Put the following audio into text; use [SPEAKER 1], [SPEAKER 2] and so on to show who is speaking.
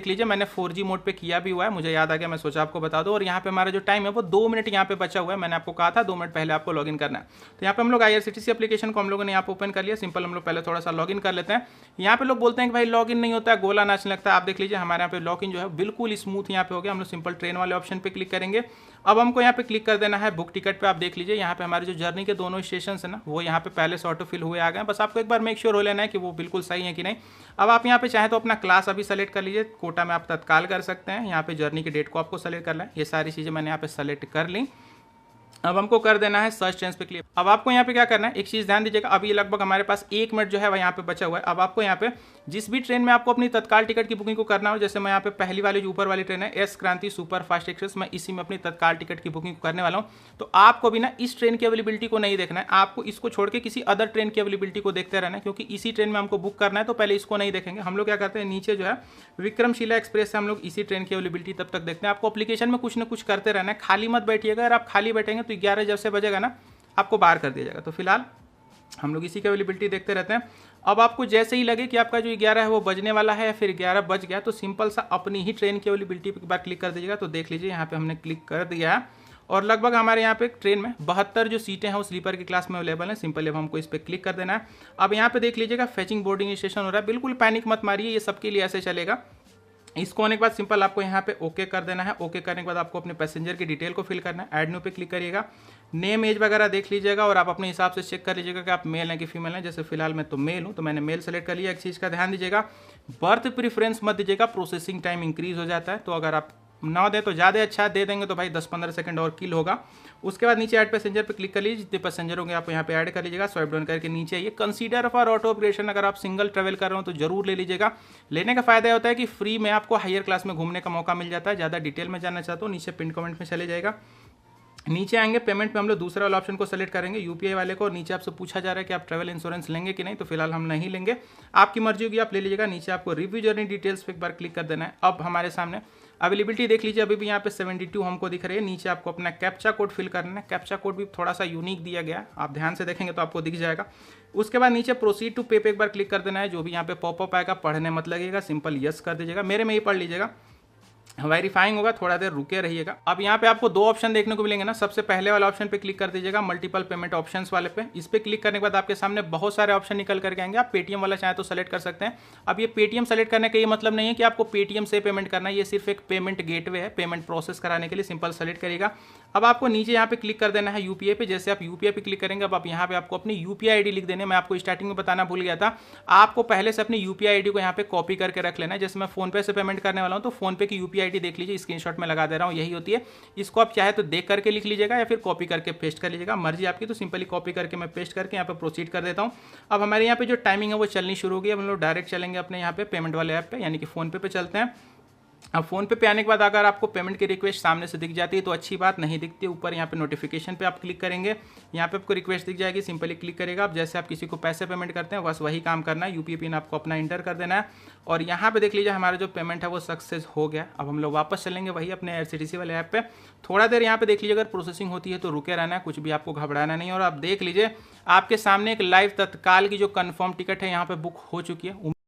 [SPEAKER 1] देख लीजिए मैंने 4G मोड पे किया भी हुआ है, मुझे याद आ गया, मैं सोचा आपको बता दूं। और यहाँ पे हमारा जो टाइम है वो 2 मिनट यहाँ पे बचा हुआ है। मैंने आपको कहा था 2 मिनट पहले आपको लॉगिन करना है। तो यहाँ पे हम लोग IRCTC एप्लीकेशन को हम लोगों ने यहाँ पे ओपन कर लिया। सिंपल हम लोग पहले थोड़ा सा लॉगिन कर लेते हैं। यहाँ पे लोग बोलते हैं कि भाई लॉगिन नहीं होता है, गोला नाचने लगता है। आप देख लीजिए हमारे यहाँ पे लॉगिन जो है बिल्कुल स्मूथ यहाँ पे हो गया। हम लोग सिंपल ट्रेन वाले ऑप्शन पे क्लिक करेंगे। अब हमको यहाँ पे क्लिक कर देना है बुक टिकट पे। आप देख लीजिए यहाँ पे हमारे जो जर्नी के दोनों स्टेशन है ना वो यहाँ पे पहले से ऑटो फिल हुए आ गए। बस आपको एक बार मेक श्योर हो लेना है कि वो बिल्कुल सही है कि नहीं। अब आप यहाँ पे चाहे तो अपना क्लास अभी सेलेक्ट कर लीजिए, कोटा में आप तत्काल कर सकते हैं। यहाँ पे जर्नी की डेट को आपको सेलेक्ट करना है। ये सारी चीज़ें मैंने यहाँ पे सेलेक्ट कर ली। अब हमको कर देना है सर्च ट्रेन्स पे क्लिक। अब आपको यहाँ पे क्या करना है, एक चीज़ ध्यान दीजिएगा। अभी लगभग हमारे पास 1 मिनट जो है वह यहाँ पे बचा हुआ है। अब आपको यहाँ पे जिस भी ट्रेन में आपको अपनी तत्काल टिकट की बुकिंग को करना हो, जैसे मैं यहाँ पे पहली वाली जो ऊपर वाली ट्रेन है एस क्रांति सुपर फास्ट एक्सप्रेस, मैं इसी में अपनी तत्काल टिकट की बुकिंग करने वाला हूँ। तो आपको भी ना इस ट्रेन की अवेलेबिलिटी को नहीं देखना है, आपको इसको छोड़ के किसी अदर ट्रेन की अवेलेबिलिटी को देखते रहना है, क्योंकि इसी ट्रेन में हमको बुक करना है। तो पहले इसको नहीं देखेंगे। हम लोग क्या करते हैं, नीचे जो है विक्रमशिला एक्सप्रेस से हम लोग इसी ट्रेन की अवेलेबिलिटी तब तक देखते हैं। आपको एप्लीकेशन में कुछ ना कुछ करते रहना है, खाली मत बैठिएगा। अगर आप खाली बैठेंगे तो 11 जब से बजेगा ना आपको बाहर कर दिया जाएगा। तो फिलहाल हम लोग इसी की अवेलेबिलिटी देखते रहते हैं। अब आपको जैसे ही लगे कि आपका जो 11 है वो बजने वाला है या फिर 11 बज गया, तो सिंपल सा अपनी ही ट्रेन की अवेलेबिलिटी पर एक बार क्लिक कर दीजिएगा। तो देख लीजिए यहाँ पे हमने क्लिक कर दिया है और लगभग हमारे यहाँ पे ट्रेन में 72 जो सीटें हैं वो स्लीपर की क्लास में अवेलेबल हैं। सिंपल अब हमको इस पर क्लिक कर देना है। अब यहाँ पे देख लीजिएगा फेचिंग बोर्डिंग स्टेशन हो रहा है। बिल्कुल पैनिक मत मारिए, ये सबके लिए ऐसे चलेगा। इसको होने के बाद सिंपल आपको यहाँ पे ओके कर देना है। ओके करने के बाद आपको अपने पैसेंजर की डिटेल को फिल करना है। ऐड न्यू पे क्लिक करिएगा। नेम एज वगैरह देख लीजिएगा और आप अपने हिसाब से चेक कर लीजिएगा कि आप मेल हैं कि फीमेल हैं। जैसे फिलहाल मैं तो मेल हूँ तो मैंने मेल सेलेक्ट कर लिया। एक चीज़ का ध्यान दीजिएगा, बर्थ प्रीफरेंस मत दीजिएगा, प्रोसेसिंग टाइम इंक्रीज हो जाता है। तो अगर आप ना दें तो ज़्यादा अच्छा, दे देंगे तो भाई 10-15 सेकंड और किल होगा। उसके बाद नीचे ऐड पैसेंजर पे क्लिक कर लीजिए। जितने पैसेंजर होंगे आप यहाँ पे ऐड कर लीजिएगा। स्वाइप डाउन करके नीचे ये कंसीडर फॉर ऑटो ऑपरेशन, अगर आप सिंगल ट्रैवल कर रहे हो तो जरूर ले लीजिएगा। लेने का फायदा होता है कि फ्री में आपको हायर क्लास में घूमने का मौका मिल जाता है। ज़्यादा डिटेल में जानना चाहते हो नीचे पिन कमेंट में चले जाएगा। नीचे आएंगे पेमेंट पे हम लोग दूसरे वाले ऑप्शन को सेलेक्ट करेंगे, यूपीआई वाले को। नीचे आपसे पूछा जा रहा है कि आप ट्रैवल इंश्योरेंस लेंगे कि नहीं, तो फिलहाल हम नहीं लेंगे, आपकी मर्जी होगी आप ले लीजिएगा। नीचे आपको रिव्यू जर्नी डिटेल्स पे एक बार क्लिक कर देना है। अब हमारे सामने अवेलेबिलिटी देख लीजिए, अभी भी यहाँ पे 72 हमको दिख रही है। नीचे आपको अपना कैप्चा कोड फिल करना है। कैप्चा कोड भी थोड़ा सा यूनिक दिया गया है, आप ध्यान से देखेंगे तो आपको दिख जाएगा। उसके बाद नीचे प्रोसीड टू पे पे एक बार क्लिक कर देना है। जो भी यहाँ पे पॉपअप आएगा पढ़ने मत लगेगा, सिंपल यस कर दीजिएगा। मेरे में ही पढ़ लीजिएगा, वेरीफाइंग होगा, थोड़ा देर रुके रहिएगा। अब यहाँ पे आपको 2 ऑप्शन देखने को मिलेंगे ना। सबसे पहले वाला ऑप्शन पे क्लिक कर दीजिएगा, मल्टीपल पेमेंट ऑप्शंस वाले पे। इस पे क्लिक करने के बाद आपके सामने बहुत सारे ऑप्शन निकल करके आएंगे। आप पेटीएम वाला चाहे तो सेलेक्ट कर सकते हैं। अब ये पेटीएम सेलेक्ट करने का ये मतलब नहीं है कि आपको पेटीएम से पेमेंट करना है, ये सिर्फ एक पेमेंट गेटवे है पेमेंट प्रोसेस कराने के लिए। सिंपल सेलेक्ट करिएगा। अब आपको नीचे यहाँ पे क्लिक कर देना है यूपीआई पे। जैसे आप यूपीआई पे क्लिक करेंगे, अब आप यहाँ पे आपको अपनी यूपीआई आईडी लिख देने। मैं आपको स्टार्टिंग में बताना भूल गया था, आपको पहले से अपनी यूपीआई आईडी को यहाँ पे कॉपी करके रख लेना है। जैसे मैं फोन पे से पेमेंट करने वाला हूँ तो फोन पे की यूपीआई आईडी देख लीजिए, स्क्रीनशॉट में लगा दे रहा हूँ, यही होती है। इसको आप चाहे तो देख करके लिख लीजिएगा या फिर कॉपी करके पेस्ट कर लीजिएगा, मर्जी आपकी। तो सिंपली कॉपी करके मैं पेस्ट करके यहाँ पे प्रोसीड कर देता हूँ। अब हमारे यहाँ पे जो टाइमिंग है वो चलनी शुरू होगी। हम लोग डायरेक्ट चलेंगे अपने यहाँ पे पेमेंट वाले ऐप पे, यानी कि फोन पे चलते हैं। अब फोन पे आने के बाद अगर आपको पेमेंट की रिक्वेस्ट सामने से दिख जाती है तो अच्छी बात, नहीं दिखती ऊपर यहाँ पे नोटिफिकेशन पे आप क्लिक करेंगे, यहाँ पे आपको रिक्वेस्ट दिख जाएगी, सिंपली क्लिक करेगा। अब जैसे आप किसी को पैसे पेमेंट करते हैं बस वही काम करना है। यूपीआई पिन आपको अपना इंटर कर देना है और यहाँ पे देख लीजिए हमारा जो पेमेंट है वो सक्सेस हो गया। अब हम लोग वापस चलेंगे वही अपने IRCTC वाले ऐप पे। थोड़ा देर यहाँ पे देख लीजिए, अगर प्रोसेसिंग होती है तो रुके रहना है, कुछ भी आपको घबराना नहीं। और आप देख लीजिए आपके सामने एक लाइव तत्काल की जो कन्फर्म टिकट है यहाँ पे बुक हो चुकी है।